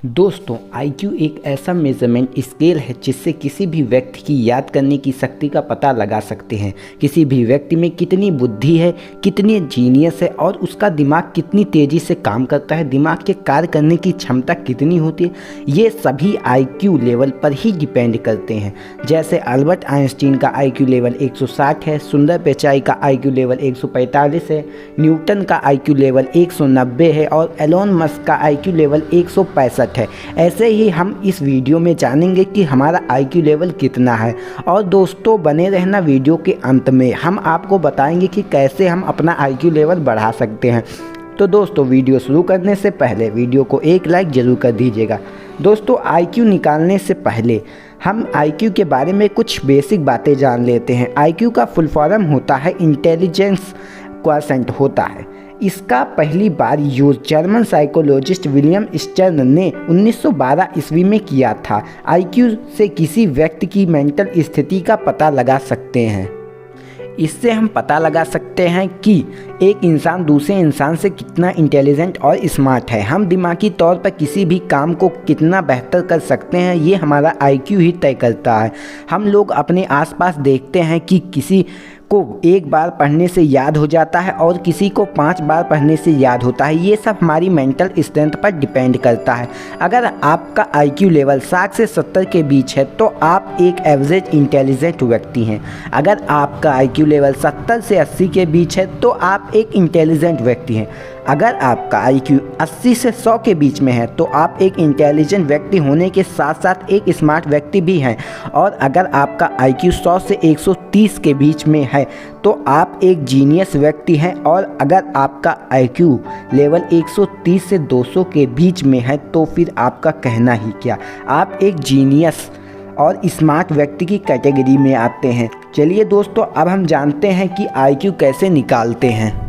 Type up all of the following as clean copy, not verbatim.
दोस्तों आईक्यू एक ऐसा मेजरमेंट स्केल है जिससे किसी भी व्यक्ति की याद करने की शक्ति का पता लगा सकते हैं। किसी भी व्यक्ति में कितनी बुद्धि है, कितनी जीनियस है और उसका दिमाग कितनी तेज़ी से काम करता है, दिमाग के कार्य करने की क्षमता कितनी होती है, ये सभी आईक्यू लेवल पर ही डिपेंड करते हैं। जैसे अल्बर्ट आइंस्टीन का आईक्यू लेवल 160 है, सुंदर पिचाई का आईक्यू लेवल 145 है, न्यूटन का आईक्यू लेवल 190 है और एलोन मस्क का आईक्यू लेवल 165 है। ऐसे ही हम इस वीडियो में जानेंगे कि हमारा आईक्यू लेवल कितना है। और दोस्तों बने रहना वीडियो के अंत में, हम आपको बताएंगे कि कैसे हम अपना आईक्यू लेवल बढ़ा सकते हैं। तो दोस्तों वीडियो शुरू करने से पहले वीडियो को एक लाइक ज़रूर कर दीजिएगा। दोस्तों आईक्यू निकालने से पहले हम आईक्यू के बारे में कुछ बेसिक बातें जान लेते हैं। आईक्यू का फुल फॉर्म होता है इंटेलिजेंस क्वोशिएंट होता है। इसका पहली बार use German psychologist William Stern ने 1912 ईस्वी में किया था। आईक्यू से किसी व्यक्ति की मेंटल स्थिति का पता लगा सकते हैं। इससे हम पता लगा सकते हैं कि एक इंसान दूसरे इंसान से कितना इंटेलिजेंट और स्मार्ट है। हम दिमागी तौर पर किसी भी काम को कितना बेहतर कर सकते हैं, ये हमारा आईक्यू ही तय करता है। हम लोग अपने आसपास देखते हैं कि किसी को एक बार पढ़ने से याद हो जाता है और किसी को 5 बार पढ़ने से याद होता है। ये सब हमारी मेंटल स्ट्रेंथ पर डिपेंड करता है। अगर आपका आईक्यू लेवल 60 से 70 के बीच है तो आप एक एवरेज इंटेलिजेंट व्यक्ति हैं। अगर आपका आईक्यू लेवल 70 से 80 के बीच है तो आप एक इंटेलिजेंट व्यक्ति हैं। अगर आपका आईक्यू 80 से 100 के बीच में है तो आप एक इंटेलिजेंट व्यक्ति होने के साथ साथ एक स्मार्ट व्यक्ति भी हैं। और अगर आपका आईक्यू 100 से 130 के बीच में है तो आप एक जीनियस व्यक्ति हैं। और अगर आपका आईक्यू लेवल 130 से 200 के बीच में है तो फिर आपका कहना ही क्या, आप एक जीनियस और स्मार्ट व्यक्ति की कैटेगरी में आते हैं। चलिए दोस्तों अब हम जानते हैं कि आईक्यू कैसे निकालते हैं।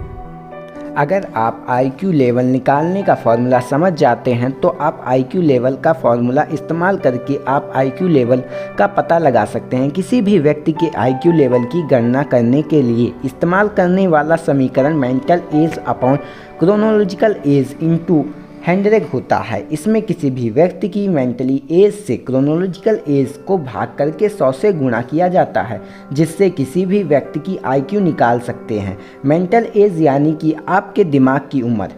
अगर आप आईक्यू लेवल निकालने का फॉर्मूला समझ जाते हैं तो आप आईक्यू लेवल का फॉर्मूला इस्तेमाल करके आप आईक्यू लेवल का पता लगा सकते हैं। किसी भी व्यक्ति के आईक्यू लेवल की गणना करने के लिए इस्तेमाल करने वाला समीकरण mental as upon chronological age into 100 होता है। इसमें किसी भी व्यक्ति की मेंटली एज से क्रोनोलॉजिकल एज को भाग करके 100 से गुणा किया जाता है, जिससे किसी भी व्यक्ति की आईक्यू निकाल सकते हैं। मेंटल एज यानी कि आपके दिमाग की उम्र।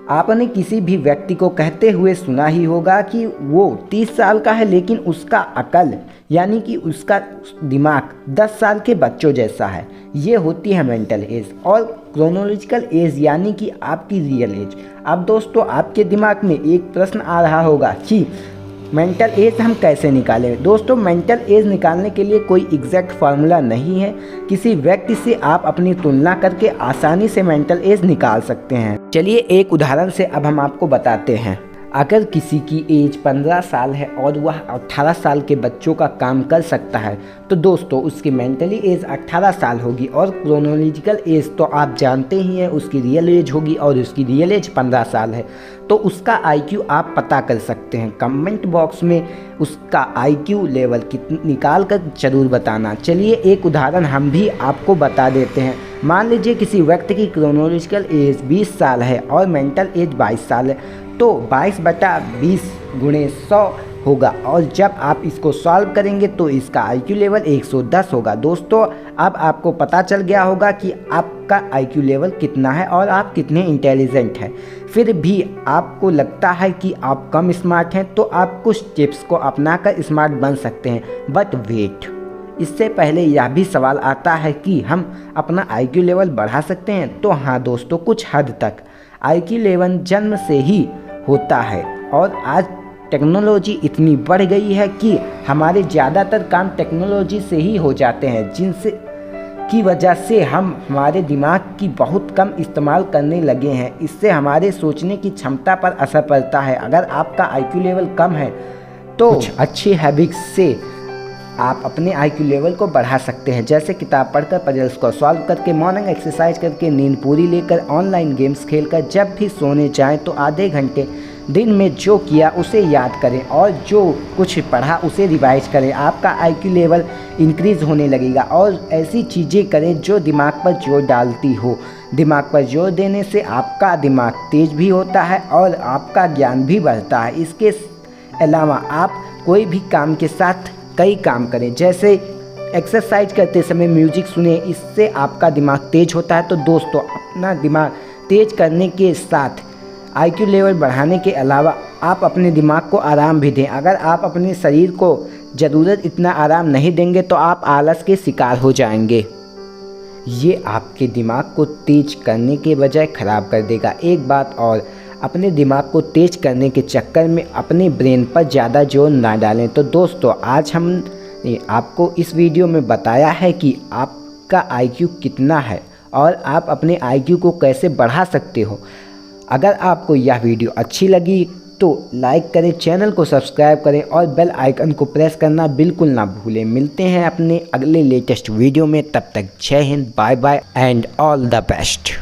आपने किसी भी व्यक्ति को कहते हुए सुना ही होगा कि वो 30 साल का है लेकिन उसका अकल यानी कि उसका दिमाग 10 साल के बच्चों जैसा है। ये होती है मेंटल एज। और क्रोनोलॉजिकल एज यानी कि आपकी रियल एज। अब दोस्तों आपके दिमाग में एक प्रश्न आ रहा होगा कि मेंटल एज हम कैसे निकालें। दोस्तों मेंटल एज निकालने के लिए कोई एग्जैक्ट फार्मूला नहीं है। किसी व्यक्ति से आप अपनी तुलना करके आसानी से मेंटल एज निकाल सकते हैं। चलिए एक उदाहरण से अब हम आपको बताते हैं। अगर किसी की एज 15 साल है और वह 18 साल के बच्चों का काम कर सकता है तो दोस्तों उसकी मेंटली एज 18 साल होगी। और क्रोनोलॉजिकल एज तो आप जानते ही हैं, उसकी रियल एज होगी और उसकी रियल एज 15 साल है। तो उसका आईक्यू आप पता कर सकते हैं। कमेंट बॉक्स में उसका आईक्यू लेवल निकाल कर ज़रूर बताना। चलिए एक उदाहरण हम भी आपको बता देते हैं। मान लीजिए किसी व्यक्ति की क्रोनोलॉजिकल एज 20 साल है और मेंटल एज 22 साल है, तो 22/20 गुणे 100 होगा। और जब आप इसको सॉल्व करेंगे तो इसका आईक्यू लेवल 110 होगा। दोस्तों अब आपको पता चल गया होगा कि आपका आईक्यू लेवल कितना है और आप कितने इंटेलिजेंट हैं। फिर भी आपको लगता है कि आप कम स्मार्ट हैं तो आप कुछ टिप्स को अपनाकर स्मार्ट बन सकते हैं। बट वेट, इससे पहले यह भी सवाल आता है कि हम अपना आईक्यू लेवल बढ़ा सकते हैं। तो हाँ दोस्तों, कुछ हद तक आईक्यू लेवल जन्म से ही होता है। और आज टेक्नोलॉजी इतनी बढ़ गई है कि हमारे ज़्यादातर काम टेक्नोलॉजी से ही हो जाते हैं, जिनसे की वजह से हम हमारे दिमाग की बहुत कम इस्तेमाल करने लगे हैं। इससे हमारे सोचने की क्षमता पर असर पड़ता है। अगर आपका आईक्यू लेवल कम है तो कुछ अच्छी हैबिट्स से आप अपने आईक्यू लेवल को बढ़ा सकते हैं। जैसे किताब पढ़कर, पजल्स को सॉल्व करके, मॉर्निंग एक्सरसाइज करके, नींद पूरी लेकर, ऑनलाइन गेम्स खेलकर। जब भी सोने जाएं तो आधे घंटे दिन में जो किया उसे याद करें और जो कुछ पढ़ा उसे रिवाइज करें। आपका आईक्यू लेवल इंक्रीज़ होने लगेगा। और ऐसी चीज़ें करें जो दिमाग पर जोर डालती हो। दिमाग पर जोर देने से आपका दिमाग तेज भी होता है और आपका ज्ञान भी बढ़ता है। इसके अलावा आप कोई भी काम के साथ कई काम करें, जैसे एक्सरसाइज करते समय म्यूजिक सुने, इससे आपका दिमाग तेज होता है। तो दोस्तों, अपना दिमाग तेज करने के साथ IQ लेवल बढ़ाने के अलावा आप अपने दिमाग को आराम भी दें। अगर आप अपने शरीर को ज़रूरत इतना आराम नहीं देंगे तो आप आलस के शिकार हो जाएंगे। ये आपके दिमाग को तेज करने के बजाय ख़राब कर देगा। एक बात और, अपने दिमाग को तेज करने के चक्कर में अपने ब्रेन पर ज़्यादा जोर ना डालें। तो दोस्तों, आज हमने आपको इस वीडियो में बताया है कि आपका IQ कितना है और आप अपने IQ को कैसे बढ़ा सकते हो। अगर आपको यह वीडियो अच्छी लगी तो लाइक करें, चैनल को सब्सक्राइब करें और बेल आइकन को प्रेस करना बिल्कुल ना भूलें। मिलते हैं अपने अगले लेटेस्ट वीडियो में, तब तक जय Hind, bye bye and all the best.